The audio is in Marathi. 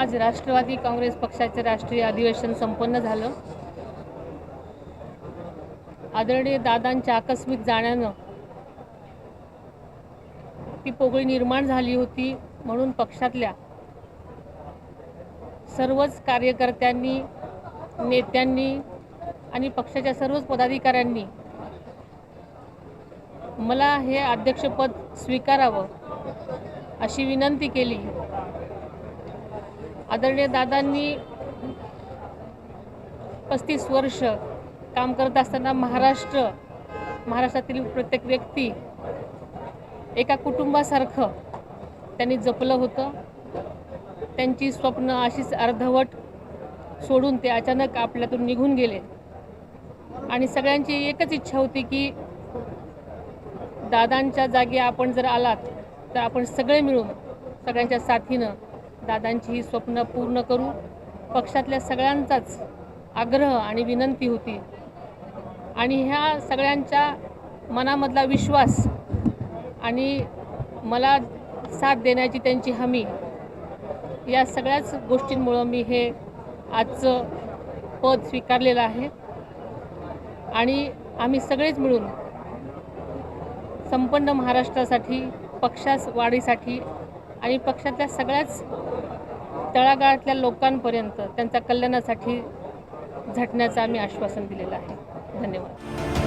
आज राष्ट्रवादी काँग्रेस पक्षाचे राष्ट्रीय अधिवेशन संपन्न झालं। आदरणीय दादांच्या आकस्मिक जाण्यानं ती पोकळी निर्माण झाली होती, म्हणून पक्षातल्या सर्वच कार्यकर्त्यांनी, नेत्यांनी आणि पक्षाच्या सर्वच पदाधिकाऱ्यांनी मला हे अध्यक्षपद स्वीकारावं अशी विनंती केली। आदरणीय दादांनी 35 वर्ष काम करत असताना महाराष्ट्रातील प्रत्येक व्यक्ती एका कुटुंबासारखं त्यांनी जपलं होतं। त्यांची स्वप्न अशीच अर्धवट सोडून ते अचानक आपल्यातून निघून गेले आणि सगळ्यांची एकच इच्छा होती की दादांच्या जागी आपण जर आलात तर आपण सगळे मिळून सगळ्यांच्या साथीनं दादांची ही स्वप्न पूर्ण करू। पक्षातल्या सगळ्यांचाच आग्रह आणि विनंती होती आणि ह्या सगळ्यांच्या मनामधला विश्वास आणि मला साथ देण्याची त्यांची हमी, या सगळ्याच गोष्टींमुळे मी हे आजचं पद स्वीकारलेलं आहे आणि आम्ही सगळेच मिळून संपूर्ण महाराष्ट्रासाठी, पक्षावाढीसाठी आणि पक्षातल्या सगळ्याच तळागाळातल्या लोकांपर्यंत त्यांच्या कल्याणासाठी झटण्याचं आम्ही आश्वासन दिलेलं आहे। धन्यवाद।